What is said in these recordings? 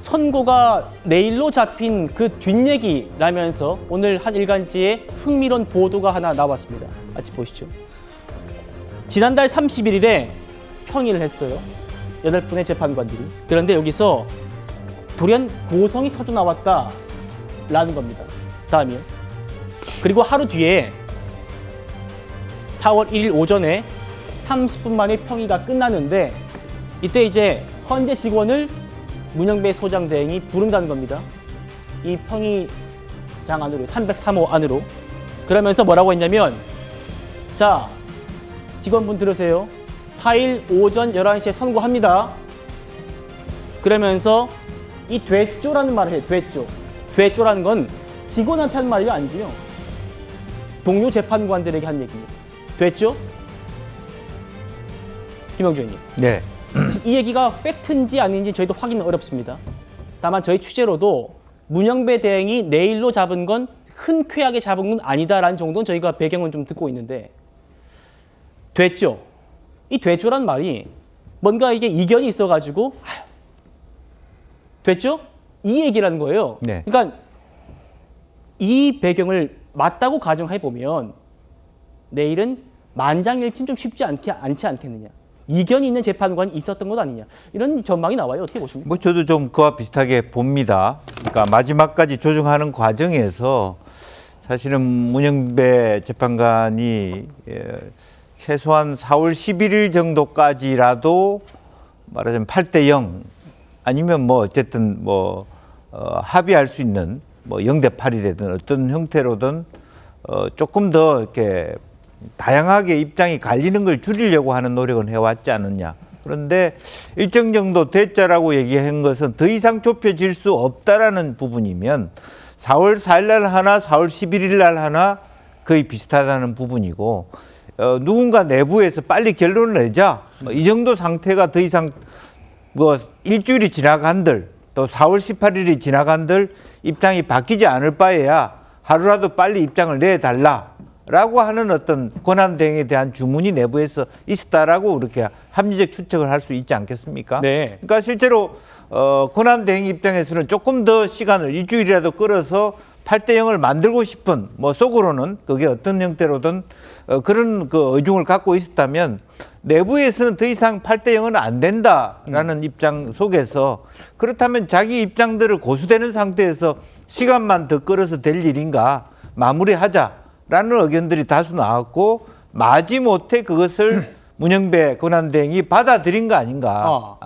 선고가 내일로 잡힌 그 뒷얘기라면서 오늘 한 일간지에 흥미로운 보도가 하나 나왔습니다. 같이 보시죠. 지난달 31일에 평의를 했어요. 8분의 재판관들이. 그런데 여기서 돌연 고성이 터져 나왔다라는 겁니다. 다음이요. 그리고 하루 뒤에 4월 1일 오전에 30분 만에 평의가 끝나는데 이때 이제 헌재 직원을 문영배 소장 대행이 부른다는 겁니다. 이 평의장 안으로, 303호 안으로. 그러면서 뭐라고 했냐면, 자, 직원분 들으세요. 4일 오전 11시에 선고합니다. 그러면서 이 됐죠라는 말을 해요. 됐죠. 됐죠라는 건 직원한테 한 말이 아니고요. 동료 재판관들에게 한 얘기입니다. 됐죠? 김영주 의원님. 네. 이 얘기가 팩트인지 아닌지 저희도 확인은 어렵습니다. 다만 저희 취재로도 문영배 대행이 내일로 잡은 건 흔쾌하게 잡은 건 아니다라는 정도는 저희가 배경을 좀 듣고 있는데, 됐죠? 이 됐죠란 말이 뭔가 이게 이견이 있어가지고 됐죠? 이 얘기라는 거예요. 네. 그러니까 이 배경을 맞다고 가정해 보면 내일은 만장일치는 좀 쉽지 않지 않겠느냐. 이견이 있는 재판관이 있었던 것 아니냐. 이런 전망이 나와요. 어떻게 보십니까? 뭐 저도 좀 그와 비슷하게 봅니다. 그러니까 마지막까지 조정하는 과정에서 사실은 문영배 재판관이 최소한 4월 11일 정도까지라도 말하자면 8대0 아니면 뭐 어쨌든 뭐 합의할 수 있는 뭐 0대8이라든 어떤 형태로든 조금 더 이렇게 다양하게 입장이 갈리는 걸 줄이려고 하는 노력은 해왔지 않느냐. 그런데 일정 정도 대자라고 얘기한 것은 더 이상 좁혀질 수 없다라는 부분이면 4월 4일 날 하나, 4월 11일 날 하나 거의 비슷하다는 부분이고, 누군가 내부에서 빨리 결론을 내자. 이 정도 상태가 더 이상 뭐 일주일이 지나간들 또 4월 18일이 지나간들 입장이 바뀌지 않을 바에야 하루라도 빨리 입장을 내달라라고 하는 어떤 권한대행에 대한 주문이 내부에서 있었다라고 이렇게 합리적 추측을 할 수 있지 않겠습니까? 네. 그러니까 실제로 권한대행 입장에서는 조금 더 시간을 일주일이라도 끌어서 8대0을 만들고 싶은 뭐 속으로는 그게 어떤 형태로든 그런 그 의중을 갖고 있었다면 내부에서는 더 이상 8대0은 안 된다라는 입장 속에서 그렇다면 자기 입장들을 고수되는 상태에서 시간만 더 끌어서 될 일인가 마무리하자라는 의견들이 다수 나왔고 마지못해 그것을 문영배 권한대행이 받아들인 거 아닌가.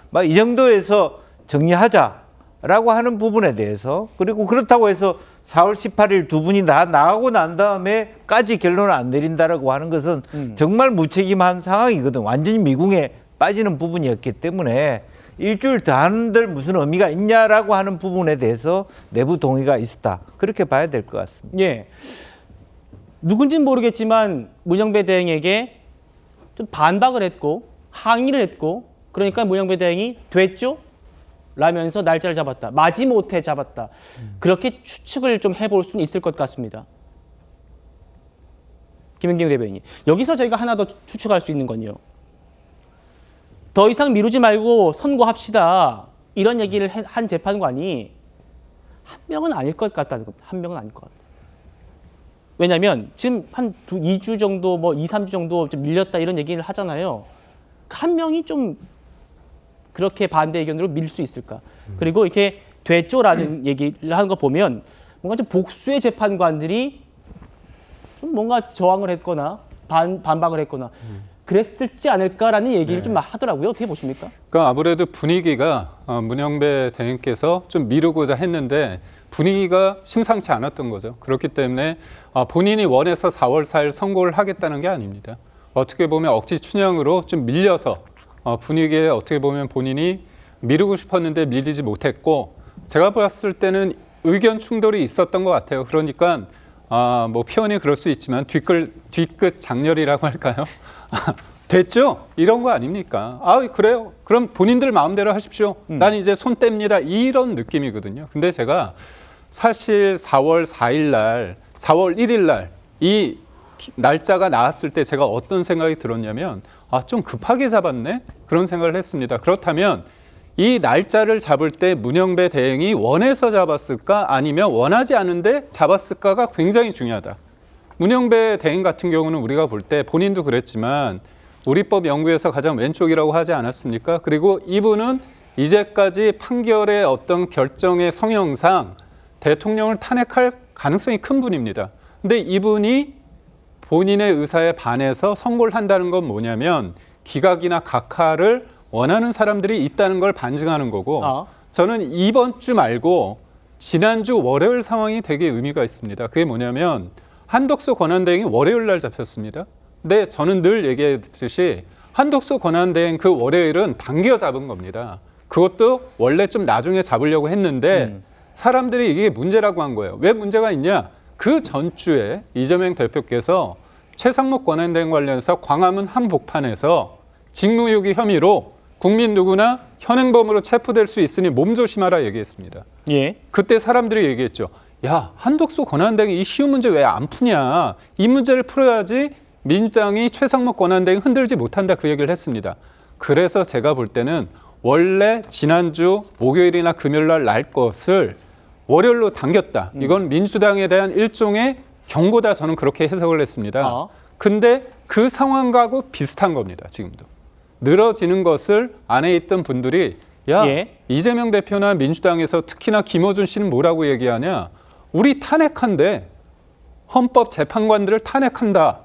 막 이 정도에서 정리하자라고 하는 부분에 대해서 그리고 그렇다고 해서 4월 18일 두 분이 다 나가고 난 다음에까지 결론을 안 내린다라고 하는 것은 정말 무책임한 상황이거든. 완전히 미궁에 빠지는 부분이었기 때문에 일주일 더 하는들 무슨 의미가 있냐라고 하는 부분에 대해서 내부 동의가 있었다. 그렇게 봐야 될 것 같습니다. 예. 누군지는 모르겠지만 문영배 대행에게 좀 반박을 했고 항의를 했고 그러니까 문영배 대행이 됐죠? 라면서 날짜를 잡았다. 마지못해 잡았다. 그렇게 추측을 좀 해볼 수는 있을 것 같습니다. 김은경 대변인. 여기서 저희가 하나 더 추측할 수 있는 건요. 더 이상 미루지 말고 선고합시다. 이런 얘기를 한 재판관이 한 명은 아닐 것 같다는 겁니다. 한 명은 아닐 것 같다. 왜냐하면 지금 한 2주 정도, 뭐 2, 3주 정도 좀 밀렸다 이런 얘기를 하잖아요. 한 명이 좀 그렇게 반대 의견으로 밀 수 있을까? 그리고 이렇게 됐죠라는 얘기를 하는 거 보면 뭔가 좀 복수의 재판관들이 좀 뭔가 저항을 했거나 반박을 했거나 그랬을지 않을까라는 얘기를 좀 하더라고요. 어떻게 보십니까? 그러니까 아무래도 분위기가 문영배 대행께서 좀 미루고자 했는데 분위기가 심상치 않았던 거죠. 그렇기 때문에 본인이 원해서 4월 4일 선고를 하겠다는 게 아닙니다. 어떻게 보면 억지 춘향으로 좀 밀려서 분위기에 어떻게 보면 본인이 미루고 싶었는데 밀리지 못했고 제가 봤을 때는 의견 충돌이 있었던 것 같아요. 그러니까 뭐 표현이 그럴 수 있지만 뒤끝 장렬이라고 할까요? 됐죠? 이런 거 아닙니까? 그래요? 그럼 본인들 마음대로 하십시오. 난 이제 손 뗍니다. 이런 느낌이거든요. 근데 제가 사실 4월 4일 날, 4월 1일 날 이 날짜가 나왔을 때 제가 어떤 생각이 들었냐면 좀 급하게 잡았네? 그런 생각을 했습니다. 그렇다면 이 날짜를 잡을 때 문영배 대행이 원해서 잡았을까 아니면 원하지 않은데 잡았을까가 굉장히 중요하다. 문영배 대행 같은 경우는 우리가 볼 때 본인도 그랬지만 우리법 연구에서 가장 왼쪽이라고 하지 않았습니까? 그리고 이분은 이제까지 판결의 어떤 결정의 성형상 대통령을 탄핵할 가능성이 큰 분입니다. 근데 이분이 본인의 의사에 반해서 선고를 한다는 건 뭐냐면 기각이나 각하를 원하는 사람들이 있다는 걸 반증하는 거고 저는 이번 주 말고 지난주 월요일 상황이 되게 의미가 있습니다. 그게 뭐냐면 한덕수 권한대행이 월요일 날 잡혔습니다. 근데 저는 늘 얘기했듯이 한덕수 권한대행 그 월요일은 당겨 잡은 겁니다. 그것도 원래 좀 나중에 잡으려고 했는데 사람들이 이게 문제라고 한 거예요. 왜 문제가 있냐? 그 전주에 이재명 대표께서 최상목 권한대행 관련해서 광화문 한복판에서 직무유기 혐의로 국민 누구나 현행범으로 체포될 수 있으니 몸조심하라 얘기했습니다. 예. 그때 사람들이 얘기했죠. 야, 한덕수 권한대행이 이 쉬운 문제 왜 안 푸냐? 이 문제를 풀어야지 민주당이 최상목 권한대행 흔들지 못한다 그 얘기를 했습니다. 그래서 제가 볼 때는 원래 지난주 목요일이나 금요일 날 것을 월요일로 당겼다. 이건 민주당에 대한 일종의 경고다 저는 그렇게 해석을 했습니다. 근데 그 상황과도 비슷한 겁니다. 지금도. 늘어지는 것을 안에 있던 분들이 야 이재명 대표나 민주당에서 특히나 김어준 씨는 뭐라고 얘기하냐. 우리 탄핵한데 헌법재판관들을 탄핵한다.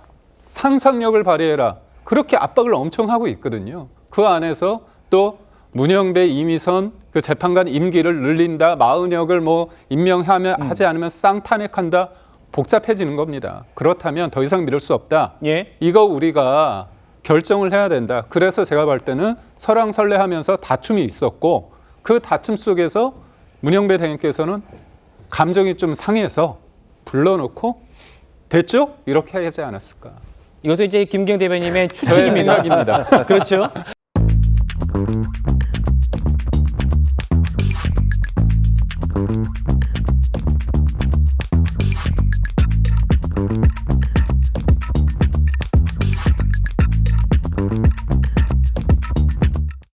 상상력을 발휘해라. 그렇게 압박을 엄청 하고 있거든요. 그 안에서 또 문영배, 이미선 그 재판관 임기를 늘린다. 마은혁을 뭐 임명하지 않으면 쌍탄핵한다. 복잡해지는 겁니다. 그렇다면 더 이상 미룰 수 없다. 이거 우리가 결정을 해야 된다. 그래서 제가 볼 때는 설왕설래하면서 다툼이 있었고 그 다툼 속에서 문영배 대행께서는 감정이 좀 상해서 불러놓고 됐죠? 이렇게 하지 않았을까. 이것도 이제 김경 대변인의 저의 추측입니다. 생각입니다. 그렇죠.